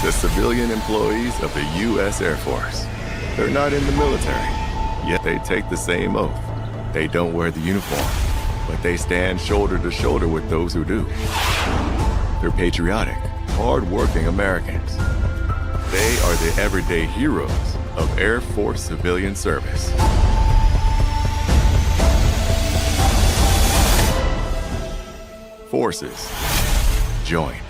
the civilian employees of the U.S. Air Force. They're not in the military, yet they take the same oath. They don't wear the uniform, but they stand shoulder to shoulder with those who do. They're patriotic, hard-working Americans. They are the everyday heroes of Air Force civilian service. Forces joined.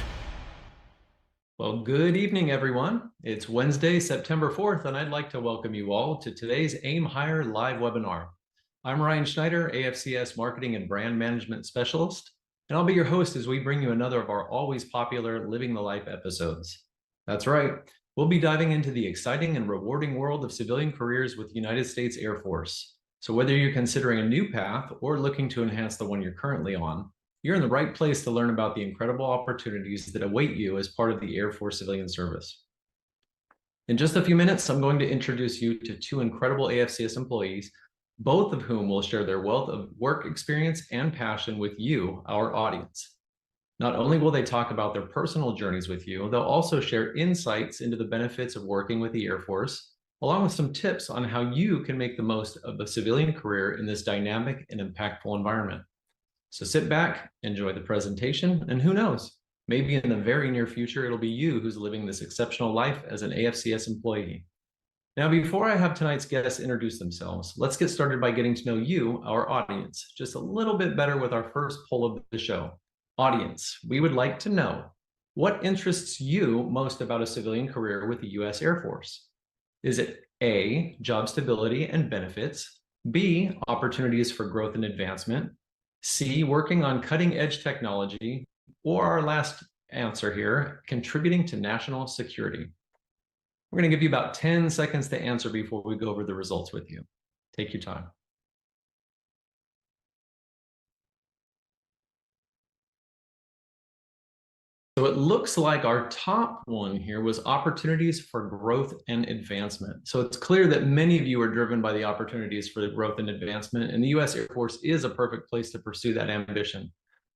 Well, good evening, everyone. It's Wednesday, September 4th, and I'd like to welcome you all to today's Aim Higher live webinar. I'm Ryan Schneider, AFCS Marketing and Brand Management Specialist, and I'll be your host as we bring you another of our always popular Living the Life episodes. That's right, we'll be diving into the exciting and rewarding world of civilian careers with the United States Air Force. So whether you're considering a new path or looking to enhance the one you're currently on, you're in the right place to learn about the incredible opportunities that await you as part of the Air Force Civilian Service. In just a few minutes, I'm going to introduce you to two incredible AFCS employees, both of whom will share their wealth of work experience and passion with you, our audience. Not only will they talk about their personal journeys with you, they'll also share insights into the benefits of working with the Air Force, along with some tips on how you can make the most of a civilian career in this dynamic and impactful environment. So sit back, enjoy the presentation, and who knows, maybe in the very near future, it'll be you who's living this exceptional life as an AFCS employee. Now, before I have tonight's guests introduce themselves, let's get started by getting to know you, our audience, just a little bit better with our first poll of the show. Audience, we would like to know, what interests you most about a civilian career with the U.S. Air Force? Is it A, job stability and benefits, B, opportunities for growth and advancement, C, working on cutting-edge technology, or our last answer here, contributing to national security? We're going to give you about 10 seconds to answer before we go over the results with you. Take your time. So it looks like our top one here was opportunities for growth and advancement. So it's clear that many of you are driven by the opportunities for the growth and advancement, and the U.S. Air Force is a perfect place to pursue that ambition.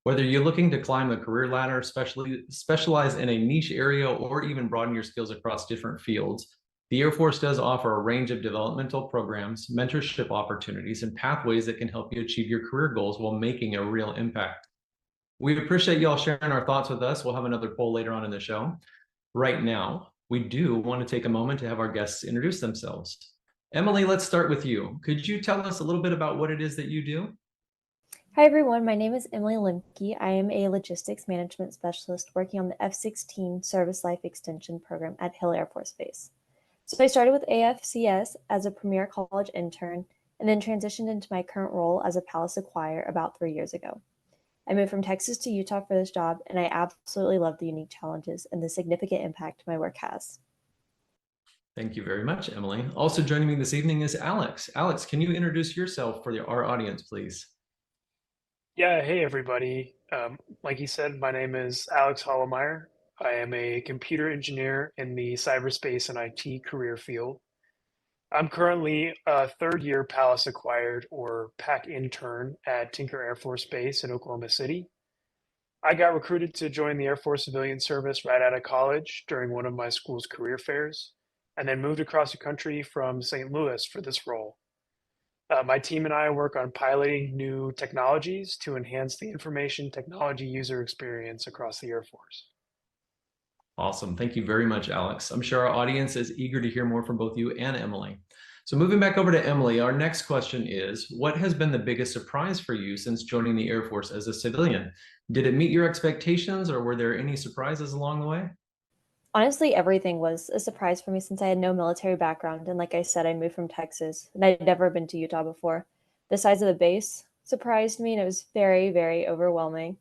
Whether you're looking to climb the career ladder, specialize in a niche area, or even broaden your skills across different fields, the Air Force does offer a range of developmental programs, mentorship opportunities, and pathways that can help you achieve your career goals while making a real impact. We appreciate you all sharing our thoughts with us. We'll have another poll later on in the show. Right now, we do want to take a moment to have our guests introduce themselves. Emily, let's start with you. Could you tell us a little bit about what it is that you do? Hi, everyone. My name is Emily Lemke. I am a logistics management specialist working on the F-16 Service Life Extension program at Hill Air Force Base. So I started with AFCS as a premier college intern and then transitioned into my current role as a Palace Acquire about 3 years ago. I moved from Texas to Utah for this job, and I absolutely love the unique challenges and the significant impact my work has. Thank you very much, Emily. Also joining me this evening is Alex. Alex, can you introduce yourself for our audience, please? Yeah, hey everybody. Like he said, my name is Alex Hallemeier. I am a computer engineer in the cyberspace and IT career field. I'm currently a third-year Palace Acquired or PAC intern at Tinker Air Force Base in Oklahoma City. I got recruited to join the Air Force Civilian Service right out of college during one of my school's career fairs, and then moved across the country from St. Louis for this role. My team and I work on piloting new technologies to enhance the information technology user experience across the Air Force. Awesome. Thank you very much, Alex. I'm sure our audience is eager to hear more from both you and Emily. So moving back over to Emily, our next question is, what has been the biggest surprise for you since joining the Air Force as a civilian? Did it meet your expectations, or were there any surprises along the way? Honestly, everything was a surprise for me since I had no military background. And like I said, I moved from Texas and I'd never been to Utah before. The size of the base surprised me, and it was very, very overwhelming.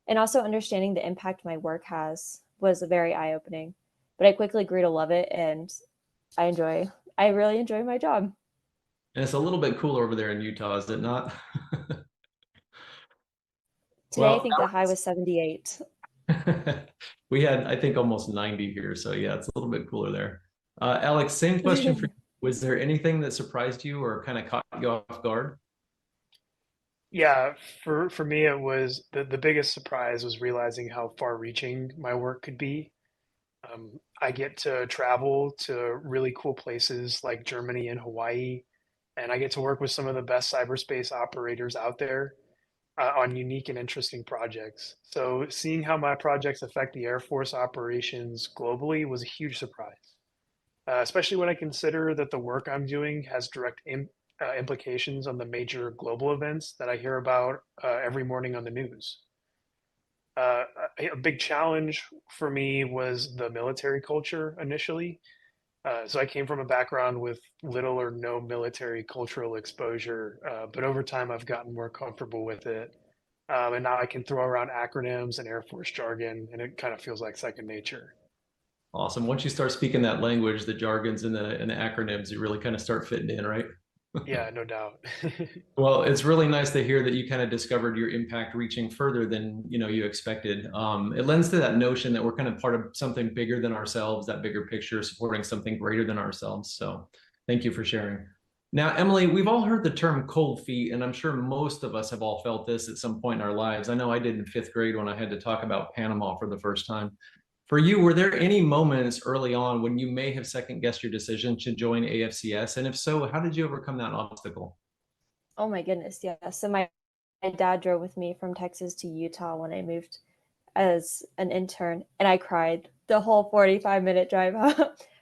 And also understanding the impact my work has was very eye-opening. But I quickly grew to love it, and I really enjoy my job. And it's a little bit cooler over there in Utah, is it not? Today, I think the high was 78. We had, I think, almost 90 here. So yeah, it's a little bit cooler there. Alex, same question for you. Was there anything that surprised you or kind of caught you off guard? Yeah, for me, it was the biggest surprise was realizing how far-reaching my work could be. I get to travel to really cool places like Germany and Hawaii, and I get to work with some of the best cyberspace operators out there on unique and interesting projects. So seeing how my projects affect the Air Force operations globally was a huge surprise, especially when I consider that the work I'm doing has direct implications on the major global events that I hear about every morning on the news. A big challenge for me was the military culture initially. So I came from a background with little or no military cultural exposure, but over time I've gotten more comfortable with it. And now I can throw around acronyms and Air Force jargon, and it kind of feels like second nature. Awesome. Once you start speaking that language, the jargons and the acronyms, you really kind of start fitting in, right? Yeah, no doubt. Well, it's really nice to hear that you kind of discovered your impact reaching further than you expected. It lends to that notion that we're kind of part of something bigger than ourselves, that bigger picture, supporting something greater than ourselves. So thank you for sharing. Now, Emily, we've all heard the term cold feet, and I'm sure most of us have all felt this at some point in our lives. I know I did in 5th grade when I had to talk about Panama for the first time. For you, were there any moments early on when you may have second guessed your decision to join AFCS? And if so, how did you overcome that obstacle? Oh my goodness, yeah. So my dad drove with me from Texas to Utah when I moved as an intern, and I cried the whole 45-minute drive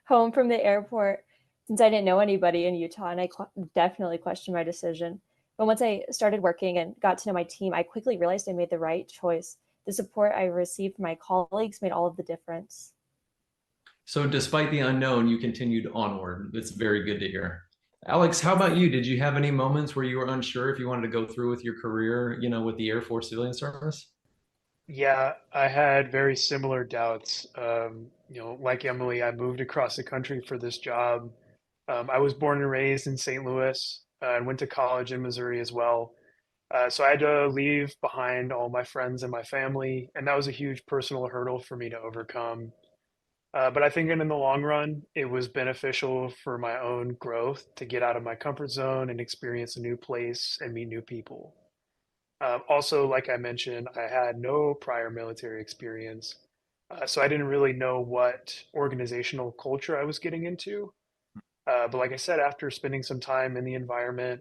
home from the airport since I didn't know anybody in Utah, and I definitely questioned my decision. But once I started working and got to know my team, I quickly realized I made the right choice. The support I received from my colleagues made all of the difference. So despite the unknown, you continued onward. That's very good to hear. Alex, how about you? Did you have any moments where you were unsure if you wanted to go through with your career, with the Air Force Civilian Service? Yeah, I had very similar doubts. Like Emily, I moved across the country for this job. I was born and raised in St. Louis and went to college in Missouri as well. So I had to leave behind all my friends and my family, and that was a huge personal hurdle for me to overcome. But I think in the long run, it was beneficial for my own growth to get out of my comfort zone and experience a new place and meet new people. Also, like I mentioned, I had no prior military experience, so I didn't really know what organizational culture I was getting into. But like I said, after spending some time in the environment,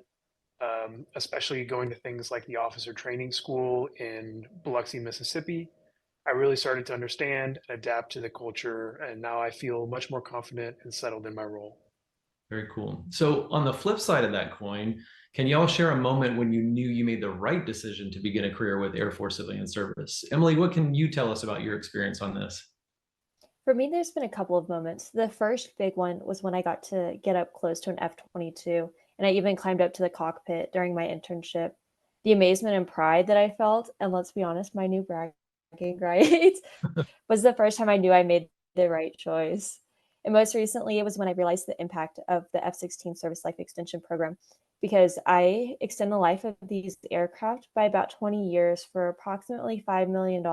especially going to things like the officer training school in Biloxi, Mississippi, I really started to understand and adapt to the culture, and now I feel much more confident and settled in my role. Very cool. So on the flip side of that coin, can you all share a moment when you knew you made the right decision to begin a career with Air Force Civilian Service? Emily, what can you tell us about your experience on this? For me, there's been a couple of moments. The first big one was when I got to get up close to an F-22, and I even climbed up to the cockpit during my internship. The amazement and pride that I felt, and let's be honest, my new bragging rights, was the first time I knew I made the right choice. And most recently, it was when I realized the impact of the F-16 Service Life Extension Program, because I extend the life of these aircraft by about 20 years for approximately $5 million,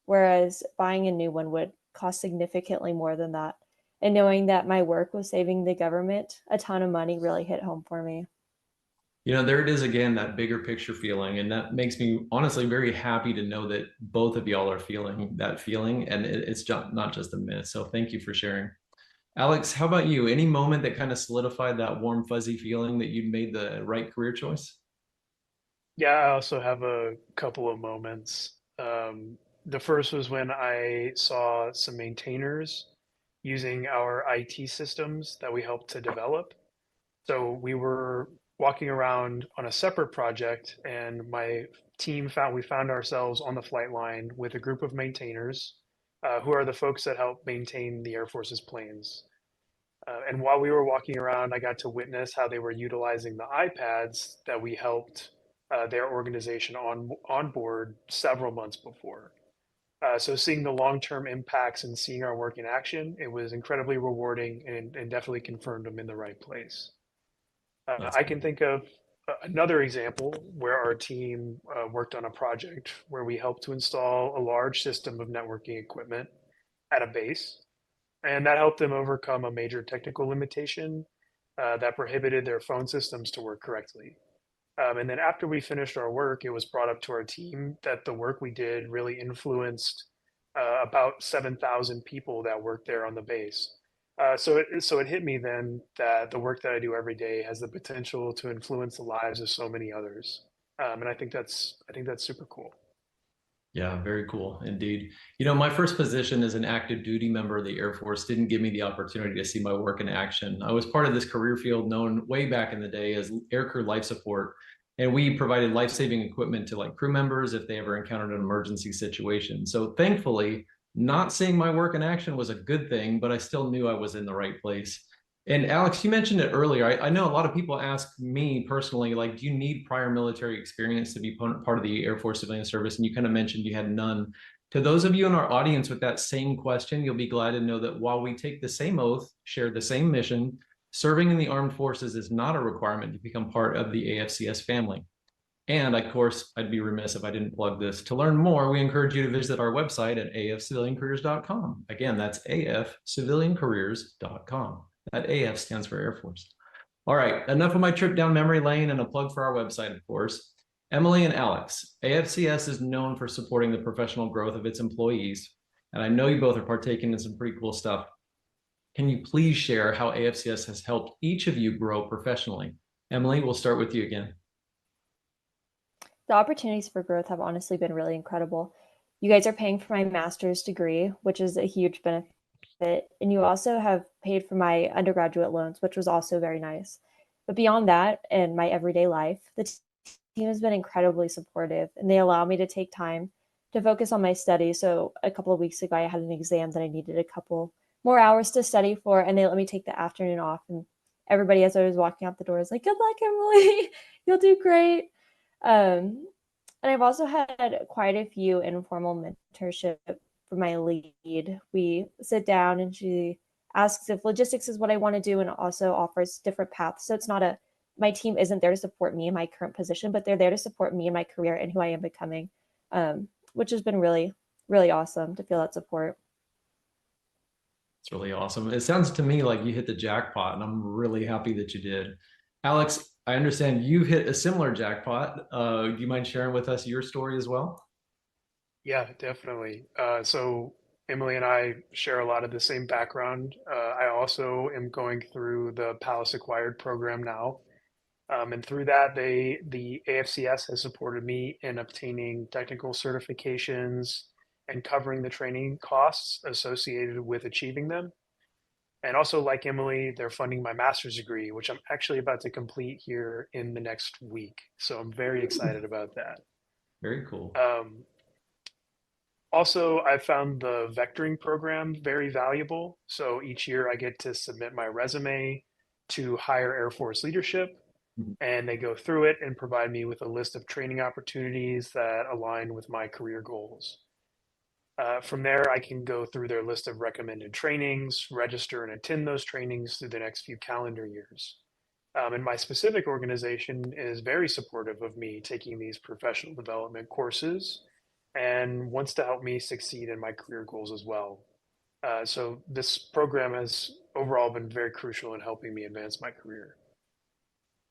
whereas buying a new one would cost significantly more than that. And knowing that my work was saving the government a ton of money really hit home for me. There it is again, that bigger picture feeling. And that makes me honestly very happy to know that both of y'all are feeling that feeling, and it's not just a myth. So thank you for sharing. Alex, how about you? Any moment that kind of solidified that warm, fuzzy feeling that you'd made the right career choice? Yeah, I also have a couple of moments. The first was when I saw some maintainers using our IT systems that we helped to develop. So we were walking around on a separate project, and my team we found ourselves on the flight line with a group of maintainers, who are the folks that help maintain the Air Force's planes. And while we were walking around, I got to witness how they were utilizing the iPads that we helped their organization on board several months before. So seeing the long-term impacts and seeing our work in action, it was incredibly rewarding and definitely confirmed I'm in the right place. I can think of another example where our team worked on a project where we helped to install a large system of networking equipment at a base, and that helped them overcome a major technical limitation that prohibited their phone systems to work correctly. And then after we finished our work, it was brought up to our team that the work we did really influenced about 7,000 people that work there on the base. So it hit me then that the work that I do every day has the potential to influence the lives of so many others. And I think that's super cool. Yeah, very cool indeed. You know, my first position as an active duty member of the Air Force didn't give me the opportunity to see my work in action. I was part of this career field known way back in the day as aircrew life support. And we provided life-saving equipment to like crew members if they ever encountered an emergency situation. So thankfully, not seeing my work in action was a good thing, but I still knew I was in the right place. And Alex, you mentioned it earlier. I know a lot of people ask me personally, like, do you need prior military experience to be part of the Air Force Civilian Service? And you kind of mentioned you had none. To those of you in our audience with that same question, you'll be glad to know that while we take the same oath, share the same mission, serving in the armed forces is not a requirement to become part of the AFCS family. And of course, I'd be remiss if I didn't plug this. To learn more, we encourage you to visit our website at afciviliancareers.com. Again, that's afciviliancareers.com. That AF stands for Air Force. All right, enough of my trip down memory lane and a plug for our website, of course. Emily and Alex, AFCS is known for supporting the professional growth of its employees. And I know you both are partaking in some pretty cool stuff. Can you please share how AFCS has helped each of you grow professionally? Emily, we'll start with you again. The opportunities for growth have honestly been really incredible. You guys are paying for my master's degree, which is a huge benefit. And you also have paid for my undergraduate loans, which was also very nice. But beyond that, in my everyday life, the team has been incredibly supportive, and they allow me to take time to focus on my studies. So a couple of weeks ago, I had an exam that I needed a couple more hours to study for, and they let me take the afternoon off. And everybody, as I was walking out the door, was like, "Good luck, Emily. You'll do great." And I've also had quite a few informal mentorship for my lead. We sit down and she asks if logistics is what I want to do and also offers different paths. So it's not my team isn't there to support me in my current position, but they're there to support me in my career and who I am becoming, which has been really, really awesome to feel that support. It's really awesome. It sounds to me like you hit the jackpot, and I'm really happy that you did. Alex, I understand you've hit a similar jackpot. Do you mind sharing with us your story as well? Yeah, definitely. So Emily and I share a lot of the same background. I also am going through the Palace Acquired program now. And through that, the AFCS has supported me in obtaining technical certifications and covering the training costs associated with achieving them. And also, like Emily, they're funding my master's degree, which I'm actually about to complete here in the next week. So I'm very excited about that. Very cool. Also, I found the vectoring program very valuable. So each year I get to submit my resume to higher Air Force leadership, and they go through it and provide me with a list of training opportunities that align with my career goals. From there, I can go through their list of recommended trainings, register and attend those trainings through the next few calendar years. And my specific organization is very supportive of me taking these professional development courses and wants to help me succeed in my career goals as well. So this program has overall been very crucial in helping me advance my career.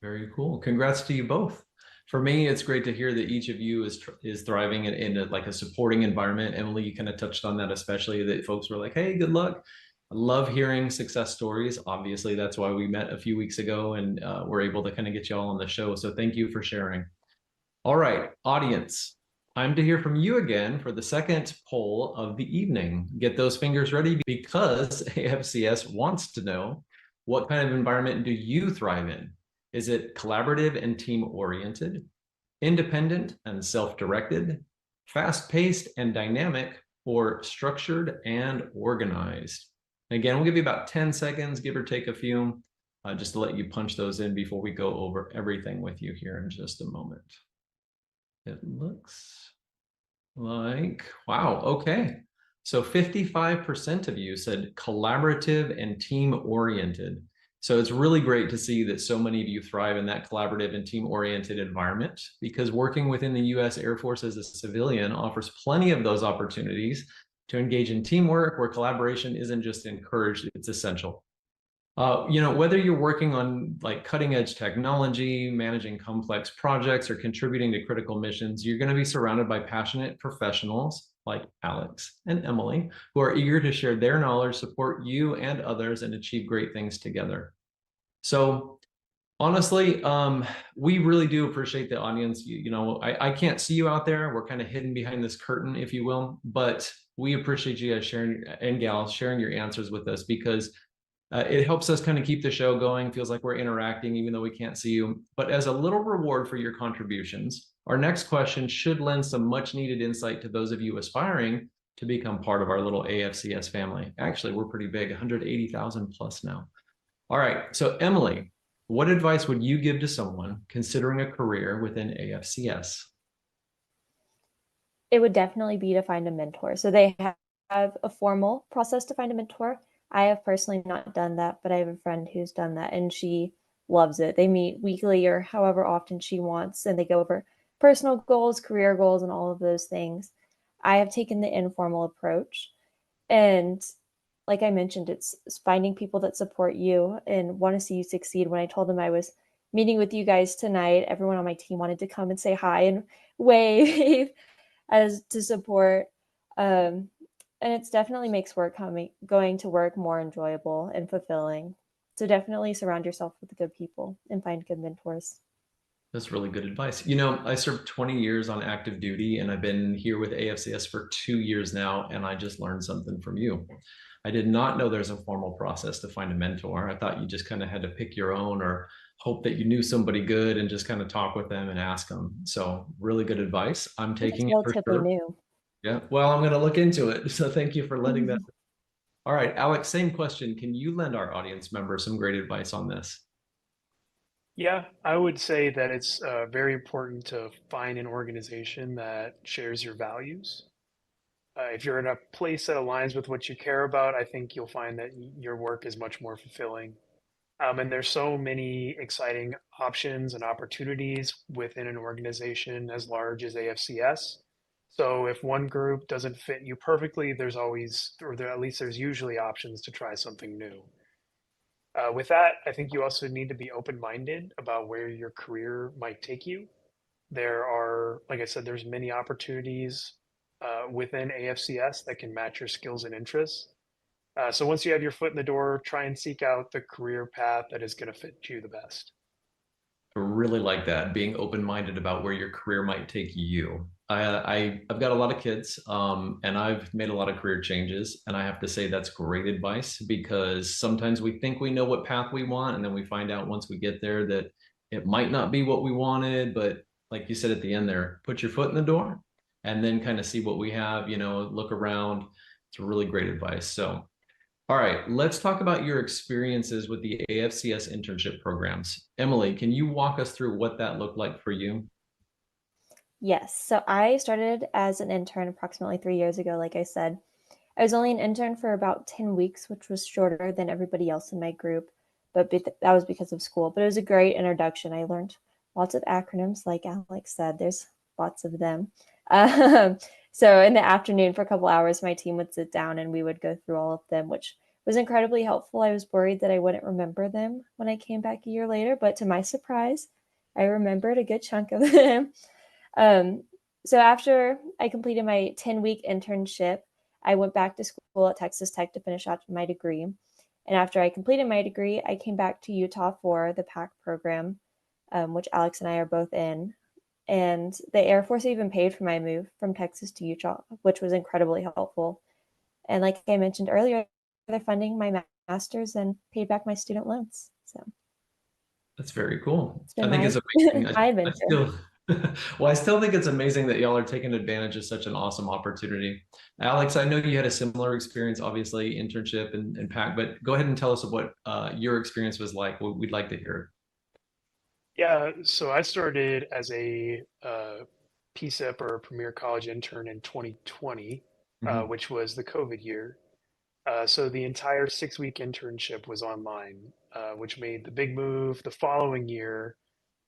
Very cool. Congrats to you both. For me, it's great to hear that each of you is thriving in a supporting environment. Emily, you kind of touched on that, especially that folks were like, "Hey, good luck." I love hearing success stories. Obviously, that's why we met a few weeks ago and we're able to kind of get you all on the show. So thank you for sharing. All right, audience, time to hear from you again for the second poll of the evening. Get those fingers ready because AFCS wants to know, what kind of environment do you thrive in? Is it collaborative and team-oriented, independent and self-directed, fast-paced and dynamic, or structured and organized? And again, we'll give you about 10 seconds, give or take a few, just to let you punch those in before we go over everything with you here in just a moment. It looks like, wow, okay. So 55% of you said collaborative and team-oriented. So it's really great to see that so many of you thrive in that collaborative and team-oriented environment, because working within the U.S. Air Force as a civilian offers plenty of those opportunities to engage in teamwork where collaboration isn't just encouraged, it's essential. Whether you're working on like cutting edge technology, managing complex projects, or contributing to critical missions, you're going to be surrounded by passionate professionals like Alex and Emily, who are eager to share their knowledge, support you and others, and achieve great things together. So honestly, we really do appreciate the audience. I can't see you out there. We're kind of hidden behind this curtain, if you will, but we appreciate you guys sharing, and gals sharing your answers with us, because it helps us kind of keep the show going. Feels like we're interacting even though we can't see you. But as a little reward for your contributions, our next question should lend some much needed insight to those of you aspiring to become part of our little AFCS family. Actually, we're pretty big, 180,000 plus now. All right, so Emily, what advice would you give to someone considering a career within AFCS? It would definitely be to find a mentor. So they have a formal process to find a mentor. I have personally not done that, but I have a friend who's done that, and she loves it. They meet weekly or however often she wants, and they go over personal goals, career goals, and all of those things. I have taken the informal approach, and like I mentioned, it's finding people that support you and want to see you succeed. When I told them I was meeting with you guys tonight, everyone on my team wanted to come and say hi and wave as to support. And it's definitely makes going to work more enjoyable and fulfilling. So definitely surround yourself with good people and find good mentors. That's really good advice. I served 20 years on active duty, and I've been here with AFCS for 2 years now, and I just learned something from you. I did not know there's a formal process to find a mentor. I thought you just kind of had to pick your own or hope that you knew somebody good and just kind of talk with them and ask them. So really good advice. I'm taking it for relatively sure. new. Yeah, well, I'm going to look into it. So thank you for letting that. All right, Alex, same question. Can you lend our audience members some great advice on this? Yeah, I would say that it's very important to find an organization that shares your values. If you're in a place that aligns with what you care about, I think you'll find that your work is much more fulfilling. And there's so many exciting options and opportunities within an organization as large as AFCS. So if one group doesn't fit you perfectly, there's always, at least there's usually options to try something new. With that, I think you also need to be open-minded about where your career might take you. There are, like I said, there's many opportunities within AFCS that can match your skills and interests. So once you have your foot in the door, try and seek out the career path that is going to fit you the best. I really like that, being open-minded about where your career might take you. I've got a lot of kids, and I've made a lot of career changes, and I have to say that's great advice, because sometimes we think we know what path we want, and then we find out once we get there that it might not be what we wanted. But like you said at the end there, put your foot in the door and then kind of see what we have, look around. It's really great advice. So all right, let's talk about your experiences with the AFCS internship programs. Emily, can you walk us through what that looked like for you? Yes. So I started as an intern approximately 3 years ago, like I said. I was only an intern for about 10 weeks, which was shorter than everybody else in my group, but that was because of school. But it was a great introduction. I learned lots of acronyms, like Alex said. There's lots of them. So in the afternoon for a couple hours, my team would sit down and we would go through all of them, which was incredibly helpful. I was worried that I wouldn't remember them when I came back a year later, but to my surprise, I remembered a good chunk of them. So after I completed my 10-week internship, I went back to school at Texas Tech to finish out my degree. And after I completed my degree, I came back to Utah for the PAC program, which Alex and I are both in. And the Air Force even paid for my move from Texas to Utah, which was incredibly helpful. And like I mentioned earlier, they're funding my master's and paid back my student loans. So that's very cool. I think it's amazing. my adventure. I still think it's amazing that y'all are taking advantage of such an awesome opportunity. Alex, I know you had a similar experience, obviously, internship and PAC, but go ahead and tell us what your experience was like. We'd like to hear it. Yeah, so I started as a PSIP or Premier College intern in 2020, which was the COVID year. So the entire 6-week internship was online, which made the big move the following year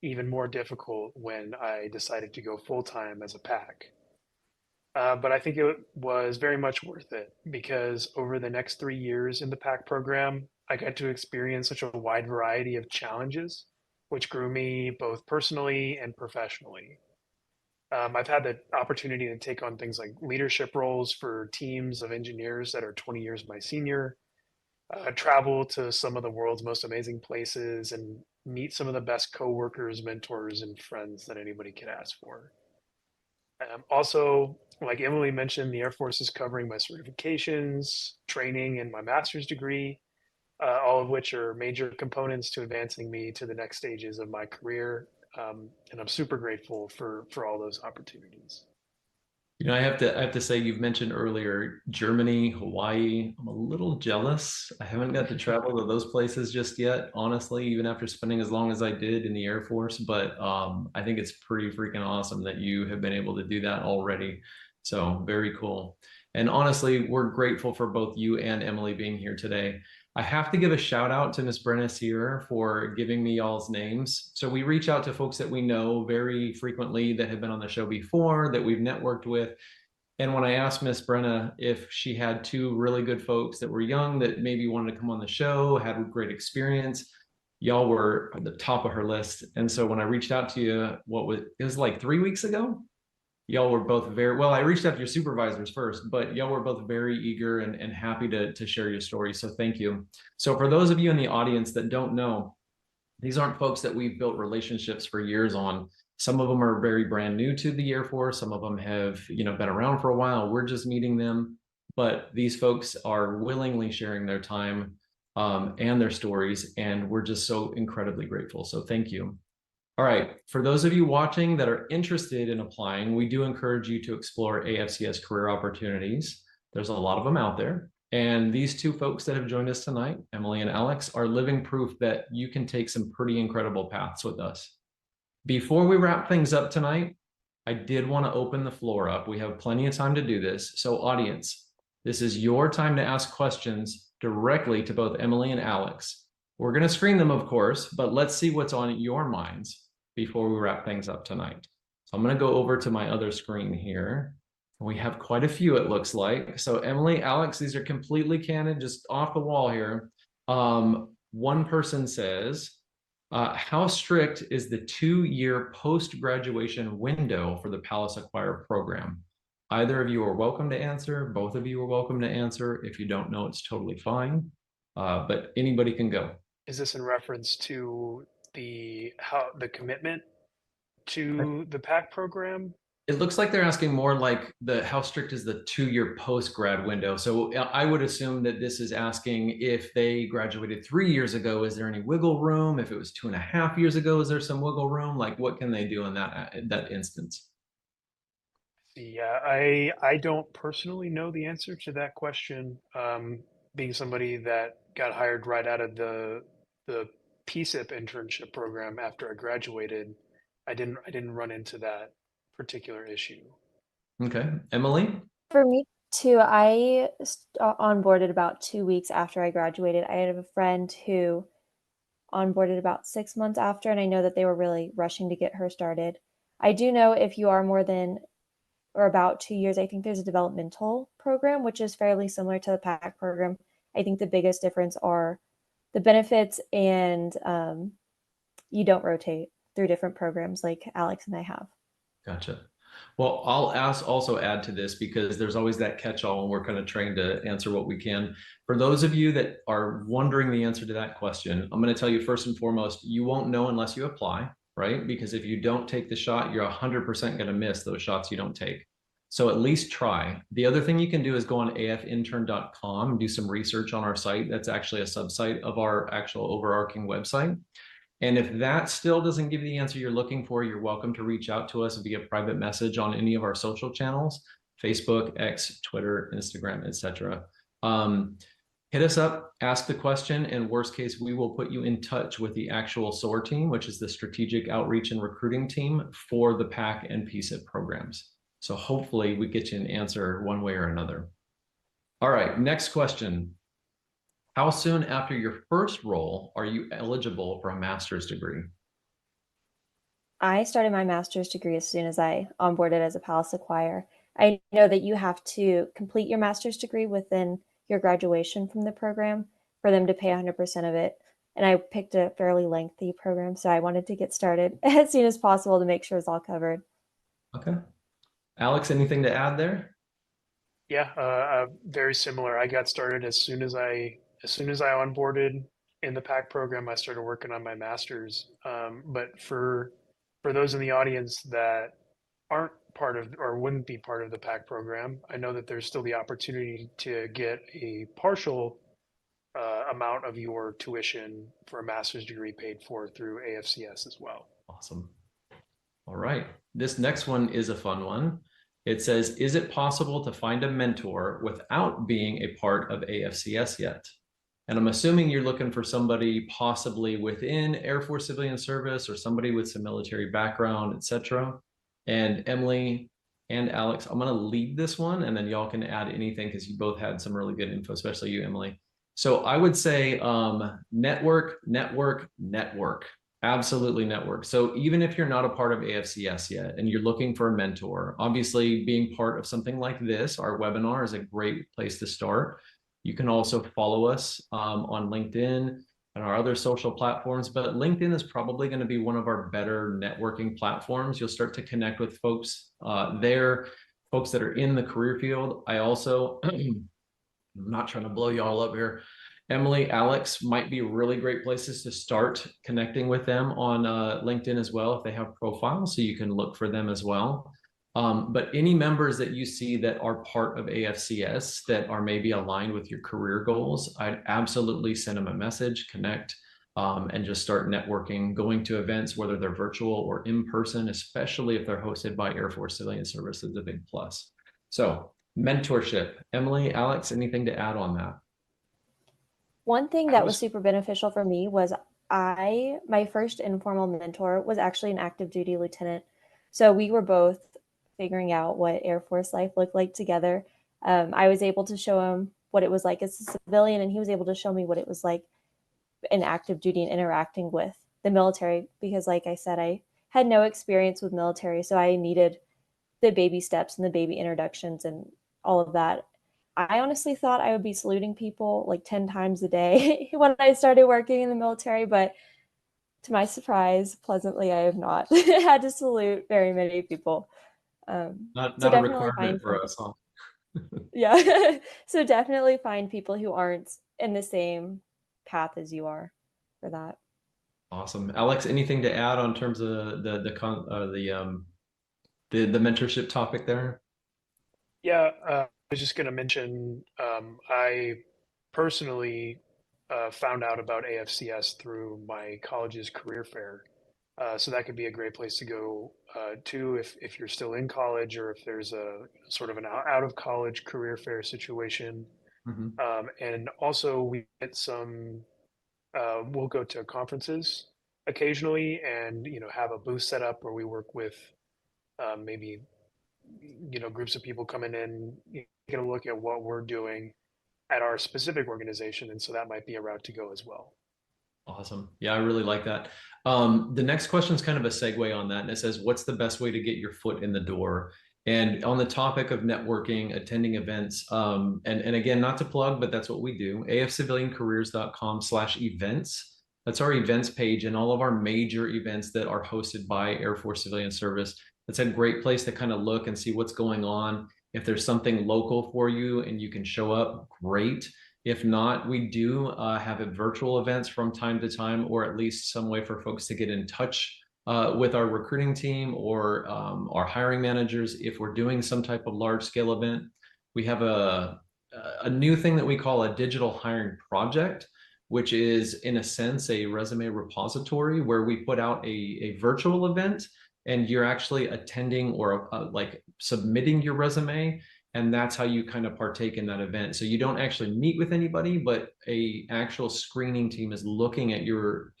even more difficult when I decided to go full-time as a PAC. But I think it was very much worth it, because over the next 3 years in the PAC program, I got to experience such a wide variety of challenges, which grew me both personally and professionally. I've had the opportunity to take on things like leadership roles for teams of engineers that are 20 years my senior, travel to some of the world's most amazing places, and meet some of the best coworkers, mentors, and friends that anybody could ask for. Also, like Emily mentioned, the Air Force is covering my certifications, training, and my master's degree, all of which are major components to advancing me to the next stages of my career. And I'm super grateful for all those opportunities. You know, I have to say, you've mentioned earlier Germany, Hawaii. I'm a little jealous. I haven't got to travel to those places just yet, honestly, even after spending as long as I did in the Air Force. But I think it's pretty freaking awesome that you have been able to do that already. So very cool. And honestly, we're grateful for both you and Emily being here today. I have to give a shout out to Miss Brenna here for giving me y'all's names. So we reach out to folks that we know very frequently that have been on the show before, that we've networked with. And when I asked Miss Brenna if she had two really good folks that were young that maybe wanted to come on the show, had a great experience, y'all were at the top of her list. And so when I reached out to you, it was like 3 weeks ago? Y'all were both very well. I reached out to your supervisors first, but y'all were both very eager and happy to share your story. So thank you. So for those of you in the audience that don't know, these aren't folks that we've built relationships for years on. Some of them are very brand new to the Air Force. Some of them have, been around for a while. We're just meeting them, but these folks are willingly sharing their time and their stories, and we're just so incredibly grateful. So thank you. All right, for those of you watching that are interested in applying, we do encourage you to explore AFCS career opportunities. There's a lot of them out there. And these two folks that have joined us tonight, Emily and Alex, are living proof that you can take some pretty incredible paths with us. Before we wrap things up tonight, I did want to open the floor up. We have plenty of time to do this. So audience, this is your time to ask questions directly to both Emily and Alex. We're going to screen them, of course, but let's see what's on your minds before we wrap things up tonight. So I'm going to go over to my other screen here. We have quite a few, it looks like. So Emily, Alex, these are completely candid, just off the wall here. One person says, how strict is the 2-year post-graduation window for the Palace Acquire program? Either of you are welcome to answer. Both of you are welcome to answer. If you don't know, it's totally fine. But anybody can go. Is this in reference to the commitment to the PAC program? It looks like they're asking more like how strict is the 2-year post-grad window. So I would assume that this is asking if they graduated 3 years ago, is there any wiggle room? If it was 2.5 years ago, is there some wiggle room? Like, what can they do in that instance? Yeah, I don't personally know the answer to that question. Being somebody that got hired right out of the PSIP internship program after I graduated, I didn't run into that particular issue. Okay, Emily? For me too, I onboarded about 2 weeks after I graduated. I had a friend who onboarded about 6 months after, and I know that they were really rushing to get her started. I do know if you are more than or about 2 years, I think there's a developmental program, which is fairly similar to the PAC program. I think the biggest difference are the benefits, and you don't rotate through different programs like Alex and I have. Gotcha. Well, I'll also add to this, because there's always that catch-all, and we're kind of trained to answer what we can. For those of you that are wondering the answer to that question, I'm going to tell you first and foremost, you won't know unless you apply, right? Because if you don't take the shot, you're 100% going to miss those shots you don't take. So at least try. The other thing you can do is go on afintern.com and do some research on our site. That's actually a subsite of our actual overarching website. And if that still doesn't give you the answer you're looking for, you're welcome to reach out to us via private message on any of our social channels, Facebook, X, Twitter, Instagram, etc. Hit us up, ask the question, and worst case, we will put you in touch with the actual SOAR team, which is the Strategic Outreach and Recruiting Team for the PAC and PSIP programs. So hopefully we get you an answer one way or another. All right, next question. How soon after your first role are you eligible for a master's degree? I started my master's degree as soon as I onboarded as a Palace Acquire. I know that you have to complete your master's degree within your graduation from the program for them to pay 100% of it. And I picked a fairly lengthy program, so I wanted to get started as soon as possible to make sure it's all covered. Okay. Alex, anything to add there? Yeah, very similar. I got started as soon as I onboarded in the PAC program. I started working on my master's. But for those in the audience that aren't part of or wouldn't be part of the PAC program, I know that there's still the opportunity to get a partial amount of your tuition for a master's degree paid for through AFCS as well. Awesome. All right. This next one is a fun one. It says, is it possible to find a mentor without being a part of AFCS yet? And I'm assuming you're looking for somebody possibly within Air Force civilian service or somebody with some military background, etc. And Emily and Alex, I'm going to lead this one, and then y'all can add anything because you both had some really good info, especially you, Emily. So I would say network. Absolutely network. So even if you're not a part of AFCS yet and you're looking for a mentor, obviously being part of something like this, our webinar, is a great place to start. You can also follow us on LinkedIn and our other social platforms, but LinkedIn is probably going to be one of our better networking platforms. You'll start to connect with folks there, folks that are in the career field. I also, I'm not trying to blow y'all up here, Emily, Alex might be really great places to start connecting with them on LinkedIn as well if they have profiles, so you can look for them as well. But any members that you see that are part of AFCS that are maybe aligned with your career goals, I'd absolutely send them a message, connect, and just start networking, going to events, whether they're virtual or in person, especially if they're hosted by Air Force Civilian Service, is a big plus. So mentorship. Emily, Alex, anything to add on that? One thing that was super beneficial for me was my first informal mentor was actually an active duty lieutenant. So we were both figuring out what Air Force life looked like together. I was able to show him what it was like as a civilian, and he was able to show me what it was like in active duty and interacting with the military, because like I said, I had no experience with military. So I needed the baby steps and the baby introductions and all of that. I honestly thought I would be saluting people like 10 times a day when I started working in the military, but to my surprise, pleasantly, I have not had to salute very many people. Not so a definitely requirement for us, huh? Yeah. So definitely find people who aren't in the same path as you are for that. Awesome. Alex, anything to add on terms of the mentorship topic there? Yeah, I was just going to mention, I personally found out about AFCS through my college's career fair. So that could be a great place to go to if you're still in college, or if there's a sort of an out of college career fair situation. Mm-hmm. And also we get we'll go to conferences occasionally and, have a booth set up where we work with maybe groups of people coming in, taking a look at what we're doing at our specific organization. And so that might be a route to go as well. Awesome. Yeah, I really like that. The next question is kind of a segue on that. And it says, what's the best way to get your foot in the door? And on the topic of networking, attending events, and again, not to plug, but that's what we do, afciviliancareers.com/events. That's our events page, and all of our major events that are hosted by Air Force Civilian Service. It's a great place to kind of look and see what's going on. If there's something local for you and you can show up, great. If not, we do have virtual events from time to time, or at least some way for folks to get in touch with our recruiting team or our hiring managers. If we're doing some type of large scale event, we have a new thing that we call a digital hiring project, which is in a sense a resume repository where we put out a virtual event and you're actually attending or like submitting your resume. And that's how you kind of partake in that event. So you don't actually meet with anybody, but a actual screening team is looking at your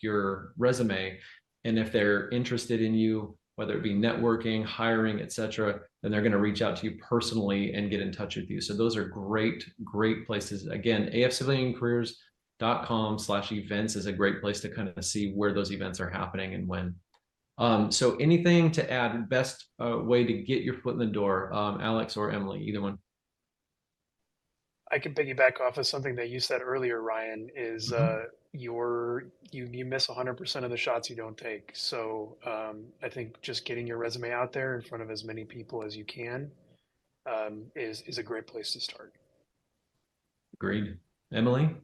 resume. And if they're interested in you, whether it be networking, hiring, etc., then they're going to reach out to you personally and get in touch with you. So those are great places. Again, afciviliancareers.com/events is a great place to kind of see where those events are happening and when. So anything to add, best way to get your foot in the door, Alex or Emily, either one? I can piggyback off of something that you said earlier, Ryan, is you miss 100% of the shots you don't take. So I think just getting your resume out there in front of as many people as you can is a great place to start. Agreed. Emily?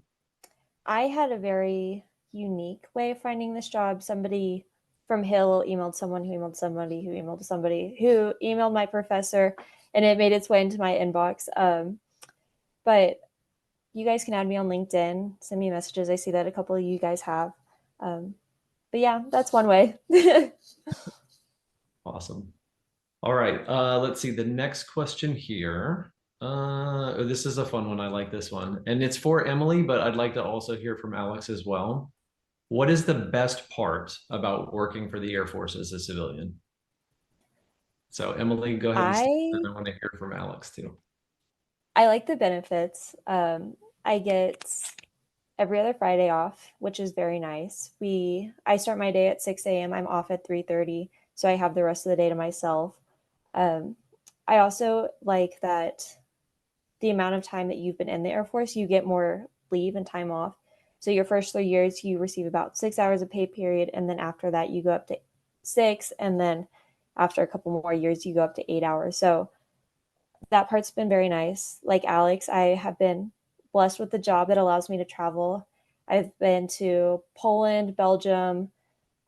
I had a very unique way of finding this job. Somebody from Hill emailed someone who emailed somebody who emailed somebody who emailed my professor, and it made its way into my inbox. But you guys can add me on LinkedIn, send me messages. I see that a couple of you guys have. But yeah, that's one way. Awesome. All right. Let's see the next question here. This is a fun one. I like this one. And it's for Emily, but I'd like to also hear from Alex as well. What is the best part about working for the Air Force as a civilian? So Emily, go ahead and I want to hear from Alex too. I like the benefits. I get every other Friday off, which is very nice. I start my day at 6 a.m. I'm off at 3:30, so I have the rest of the day to myself. I also like that the amount of time that you've been in the Air Force, you get more leave and time off. So your first 3 years, you receive about 6 hours of pay period, and then after that, you go up to 6, and then after a couple more years, you go up to 8 hours. So that part's been very nice. Like Alex, I have been blessed with the job that allows me to travel. I've been to Poland, Belgium,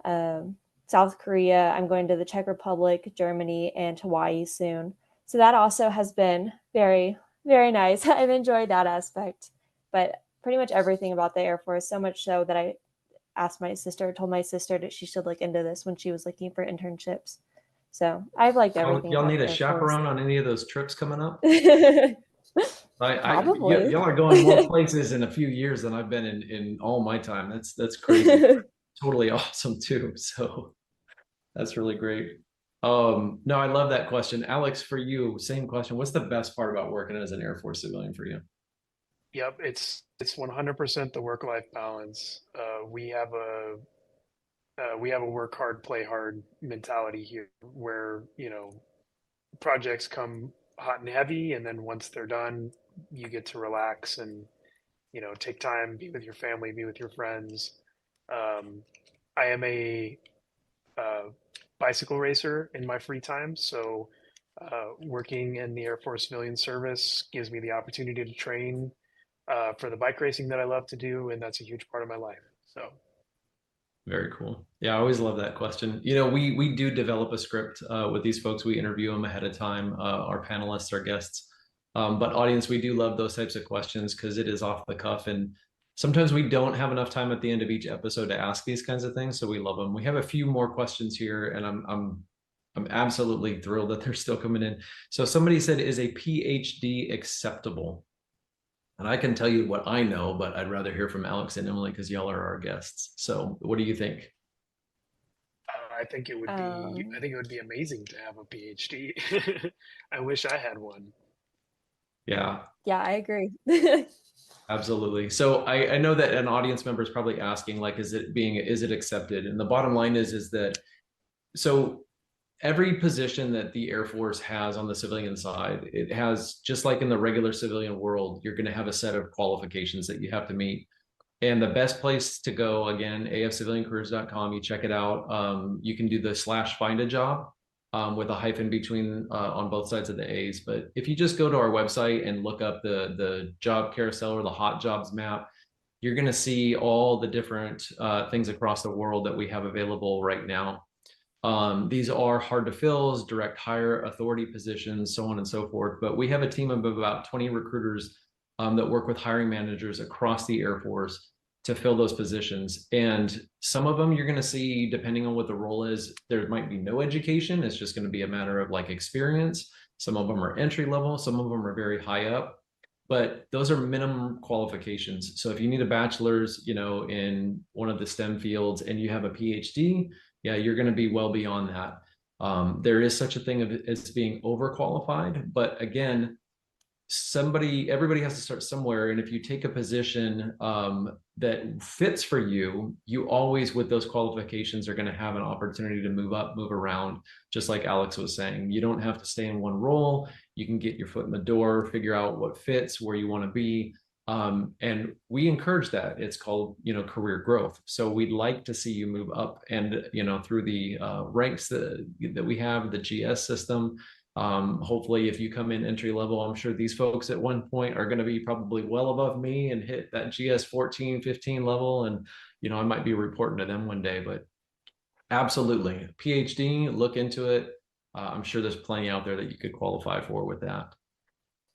South Korea. I'm going to the Czech Republic, Germany, and Hawaii soon. So that also has been very, very nice. I've enjoyed that aspect. But pretty much everything about the Air Force, so much so that I told my sister that she should look into this when she was looking for internships. So I've liked everything. Y'all need a chaperone on any of those trips coming up? Probably. Y'all are going more places in a few years than I've been in all my time. That's crazy. Totally awesome too. So that's really great. No, I love that question. Alex, for you, same question. What's the best part about working as an Air Force civilian for you? Yep, it's 100% the work-life balance. We have a work hard, play hard mentality here, where projects come hot and heavy, and then once they're done, you get to relax and take time, be with your family, be with your friends. I am a bicycle racer in my free time, so working in the Air Force Civilian Service gives me the opportunity to train for the bike racing that I love to do, and that's a huge part of my life. So very cool. Yeah, I always love that question. We do develop a script with these folks. We interview them ahead of time, our panelists, our guests. But audience, we do love those types of questions because it is off the cuff, and sometimes we don't have enough time at the end of each episode to ask these kinds of things. So we love them. We have a few more questions here, and I'm absolutely thrilled that they're still coming in. So somebody said, is a PhD acceptable? And I can tell you what I know, but I'd rather hear from Alex and Emily because y'all are our guests. So what do you think? I think it would be amazing to have a PhD. I wish I had one. Yeah. Yeah, I agree. Absolutely. So I know that an audience member is probably asking, like, is it accepted? And the bottom line is that, so every position that the Air Force has on the civilian side, it has, just like in the regular civilian world, you're going to have a set of qualifications that you have to meet. And the best place to go, again, afciviliancareers.com, you check it out. You can do the /find a job with a hyphen between on both sides of the A's. But if you just go to our website and look up the job carousel or the hot jobs map, you're going to see all the different things across the world that we have available right now. These are hard to fill, direct hire, authority positions, so on and so forth. But we have a team of about 20 recruiters that work with hiring managers across the Air Force to fill those positions. And some of them you're going to see, depending on what the role is, there might be no education. It's just going to be a matter of like experience. Some of them are entry level. Some of them are very high up. But those are minimum qualifications. So if you need a bachelor's, in one of the STEM fields and you have a PhD, yeah, you're going to be well beyond that. There is such a thing as being overqualified, but again, everybody has to start somewhere. And if you take a position that fits for you, you always, with those qualifications, are going to have an opportunity to move up, move around, just like Alex was saying. You don't have to stay in one role. you can get your foot in the door, figure out what fits, where you want to be. And we encourage that. It's called, career growth. So we'd like to see you move up and, through the ranks that we have, the GS system. Hopefully, if you come in entry level, I'm sure these folks at one point are going to be probably well above me and hit that GS 14, 15 level. And, I might be reporting to them one day, but absolutely. PhD, look into it. I'm sure there's plenty out there that you could qualify for with that.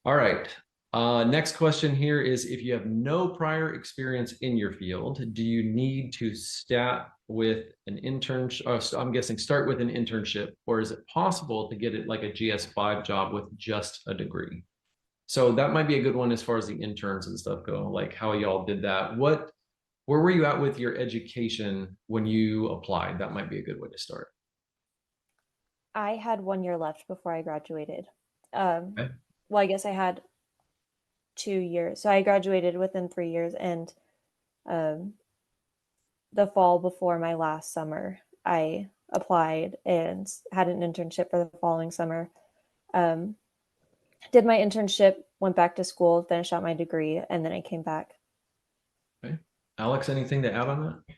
All right. Next question here is, if you have no prior experience in your field, do you need to start with an internship? So I'm guessing start with an internship, or is it possible to get it like a GS5 job with just a degree? So that might be a good one as far as the interns and stuff go, like how y'all did that. Where were you at with your education when you applied? That might be a good way to start. I had 1 year left before I graduated. Okay. Well, I guess I had 2 years. So I graduated within 3 years, and the fall before my last summer, I applied and had an internship for the following summer. Did my internship, went back to school, finished out my degree, and then I came back. Okay. Alex, anything to add on that?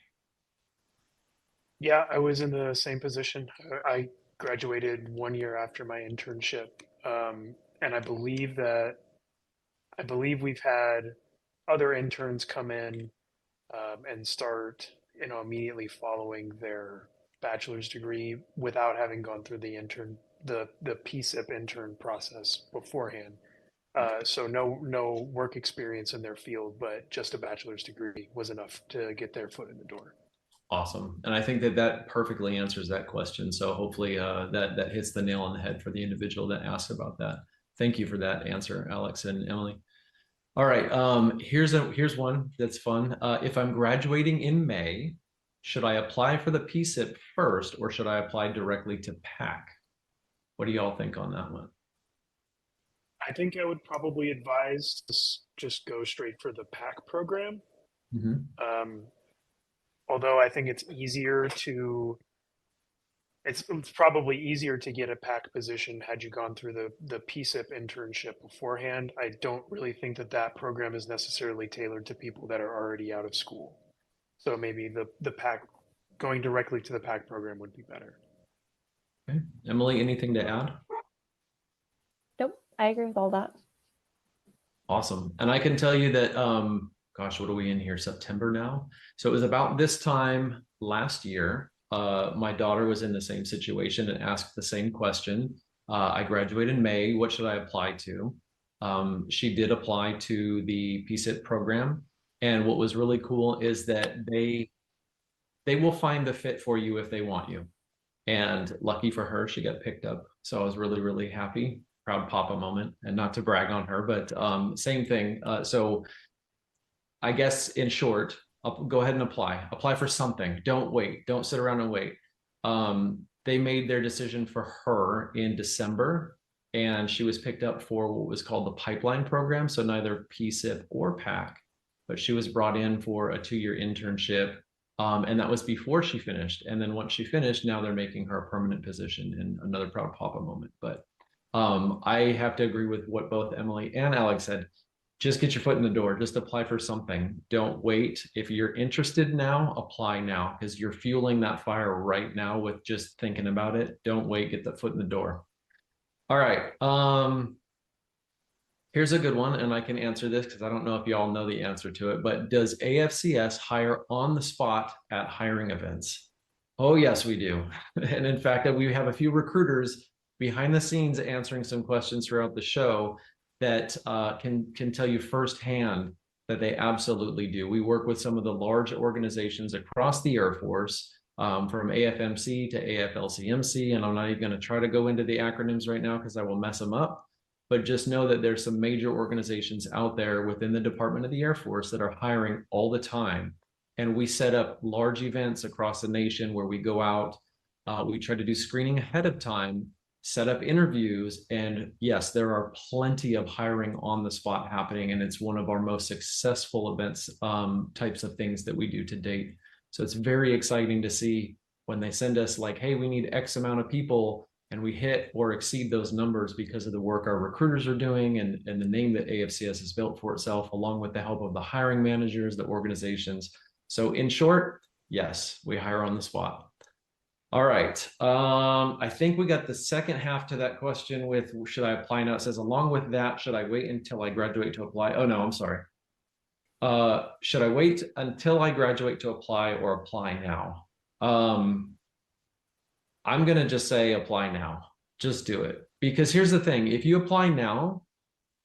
Yeah, I was in the same position. I graduated 1 year after my internship. And I believe we've had other interns come in and start, immediately following their bachelor's degree without having gone through the PSIP intern process beforehand. So no work experience in their field, but just a bachelor's degree was enough to get their foot in the door. Awesome. And I think that perfectly answers that question. So hopefully that hits the nail on the head for the individual that asked about that. Thank you for that answer, Alex and Emily. All right. Here's one that's fun. If I'm graduating in May, should I apply for the PSIP first, or should I apply directly to PAC? What do y'all think on that one? I think I would probably advise to just go straight for the PAC program. Mm-hmm. Although I think it's probably easier to get a PAC position had you gone through the PSIP internship beforehand. I don't really think that program is necessarily tailored to people that are already out of school. So maybe the PAC, going directly to the PAC program would be better. Okay. Emily, anything to add? Nope, I agree with all that. Awesome. And I can tell you that, gosh, what are we in here? September now? So it was about this time last year. My daughter was in the same situation and asked the same question. I graduated in May. What should I apply to? She did apply to the PSIP program. And what was really cool is that they will find the fit for you if they want you. And lucky for her, she got picked up. So I was really, really happy. Proud papa moment. And not to brag on her, but same thing. So I guess in short, go ahead and apply for something. Don't wait. Don't sit around and wait. They made their decision for her in December, and she was picked up for what was called the pipeline program. So neither PSIP or PAC, but she was brought in for a 2-year internship. And that was before she finished. And then once she finished, now they're making her a permanent position, in another proud papa moment. But I have to agree with what both Emily and Alex said. Just get your foot in the door. Just apply for something. Don't wait. If you're interested now, apply now, because you're fueling that fire right now with just thinking about it. Don't wait. Get the foot in the door. All right. Here's a good one, and I can answer this because I don't know if y'all know the answer to it, but does AFCS hire on the spot at hiring events? Oh, yes, we do. And in fact, we have a few recruiters behind the scenes answering some questions throughout the show that can tell you firsthand that they absolutely do. We work with some of the large organizations across the Air Force, from AFMC to AFLCMC, and I'm not even going to try to go into the acronyms right now because I will mess them up. But just know that there's some major organizations out there within the Department of the Air Force that are hiring all the time. And we set up large events across the nation where we go out, we try to do screening ahead of time, set up interviews, and yes, there are plenty of hiring on the spot happening, and it's one of our most successful events, types of things that we do to date. So it's very exciting to see when they send us like, hey, we need X amount of people, and we hit or exceed those numbers because of the work our recruiters are doing and the name that AFCS has built for itself, along with the help of the hiring managers, the organizations. So in short, yes, we hire on the spot. All right. I think we got the second half to that question with, should I apply now? It says, along with that, should I wait until I graduate to apply? Oh, no, I'm sorry. Should I wait until I graduate to apply or apply now? I'm going to just say apply now. Just do it. Because here's the thing. If you apply now,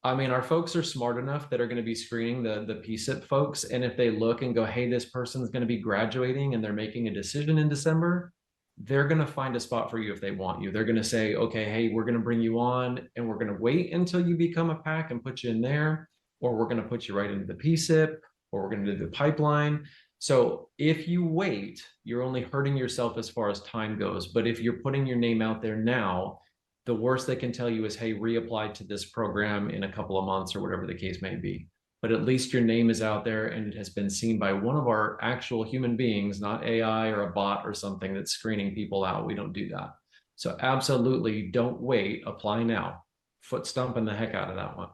I mean, our folks are smart enough that are going to be screening the PSIP folks. And if they look and go, hey, this person's going to be graduating and they're making a decision in December, they're going to find a spot for you if they want you. They're going to say, okay, hey, we're going to bring you on and we're going to wait until you become a PAC and put you in there, or we're going to put you right into the PSIP, or we're going to do the pipeline. So if you wait, you're only hurting yourself as far as time goes. But if you're putting your name out there now, the worst they can tell you is, hey, reapply to this program in a couple of months or whatever the case may be. But at least your name is out there and it has been seen by one of our actual human beings, not AI or a bot or something that's screening people out. We don't do that. So absolutely don't wait, apply now. Foot stomping the heck out of that one.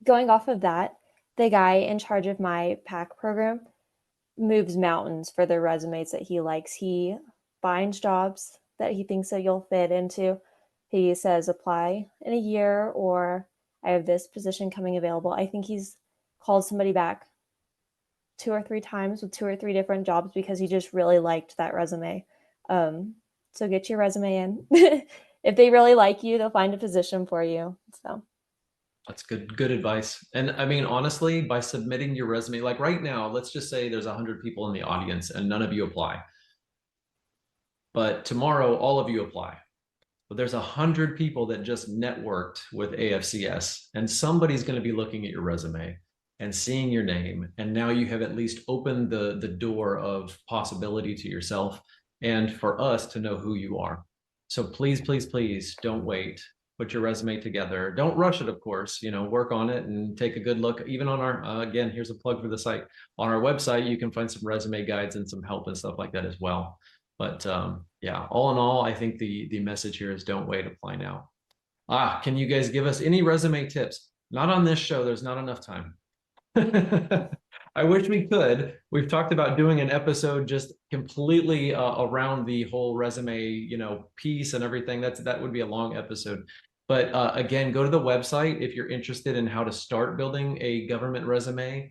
Going off of that, the guy in charge of my PAC program moves mountains for the resumes that he likes. He finds jobs that he thinks that you'll fit into. He says, apply in a year, or I have this position coming available. I think he's called somebody back 2 or 3 times with 2 or 3 different jobs because he just really liked that resume. So get your resume in. If they really like you, they'll find a position for you. So that's good advice. And I mean, honestly, by submitting your resume, like right now, let's just say there's 100 people in the audience and none of you apply. But tomorrow, all of you apply. But there's 100 people that just networked with AFCS, and somebody's going to be looking at your resume and seeing your name. And now you have at least opened the door of possibility to yourself and for us to know who you are. So please, please, please don't wait. Put your resume together. Don't rush it, of course, work on it and take a good look. Even on our, again, here's a plug for the site. On our website, you can find some resume guides and some help and stuff like that as well. But yeah, all in all, I think the message here is don't wait, apply now. Can you guys give us any resume tips? Not on this show, there's not enough time. I wish we could. We've talked about doing an episode just completely around the whole resume, piece and everything. That would be a long episode. But again, go to the website if you're interested in how to start building a government resume.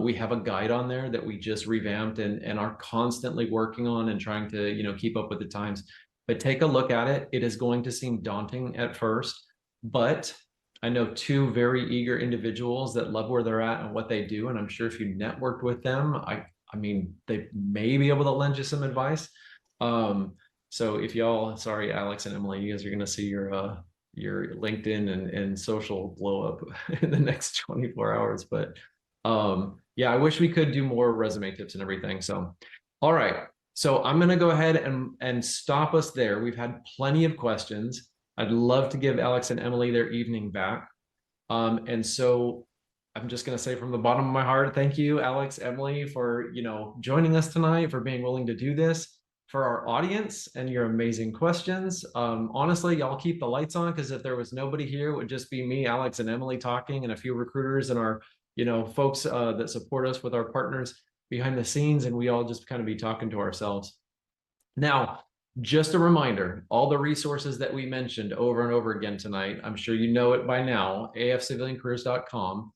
We have a guide on there that we just revamped and are constantly working on and trying to, keep up with the times. But take a look at it. It is going to seem daunting at first, but I know 2 very eager individuals that love where they're at and what they do. And I'm sure if you networked with them, I mean, they may be able to lend you some advice. So if y'all, sorry, Alex and Emily, you guys are going to see your LinkedIn and social blow up in the next 24 hours. But yeah, I wish we could do more resume tips and everything. So, all right. So I'm going to go ahead and stop us there. We've had plenty of questions. I'd love to give Alex and Emily their evening back. And so I'm just going to say from the bottom of my heart, thank you, Alex, Emily, for, joining us tonight, for being willing to do this, for our audience and your amazing questions. Honestly, y'all keep the lights on, because if there was nobody here, it would just be me, Alex, and Emily talking, and a few recruiters and our, folks that support us with our partners behind the scenes, and we all just kind of be talking to ourselves. Now, just a reminder, all the resources that we mentioned over and over again tonight, I'm sure you know it by now, afciviliancareers.com.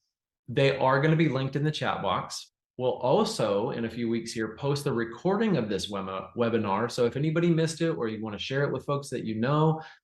They are going to be linked in the chat box. We'll also, in a few weeks here, post the recording of this webinar. So if anybody missed it or you want to share it with folks that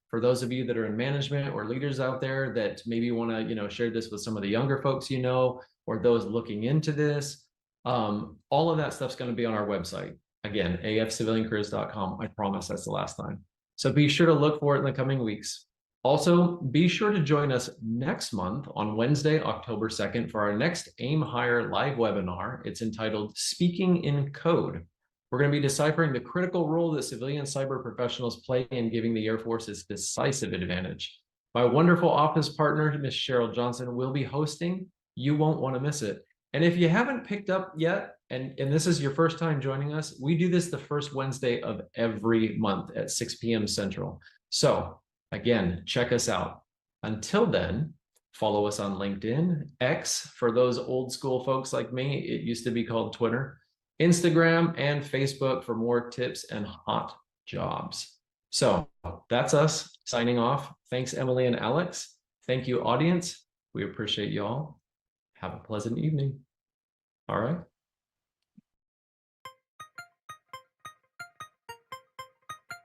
for those of you that are in management or leaders out there that maybe want to, share this with some of the younger folks, or those looking into this, all of that stuff's going to be on our website. Again, afciviliancareers.com. I promise that's the last time. So be sure to look for it in the coming weeks. Also, be sure to join us next month on Wednesday, October 2nd for our next Aim Higher live webinar. It's entitled Speaking in Code. We're going to be deciphering the critical role that civilian cyber professionals play in giving the Air Force its decisive advantage. My wonderful office partner, Ms. Cheryl Johnson, will be hosting. You won't want to miss it. And if you haven't picked up yet, and this is your first time joining us, we do this the first Wednesday of every month at 6 p.m. Central. So Again, check us out. Until then, follow us on LinkedIn, X for those old school folks like me. It used to be called Twitter, Instagram, and Facebook for more tips and hot jobs. So that's us signing off. Thanks, Emily and Alex. Thank you, audience. We appreciate y'all. Have a pleasant evening. All right.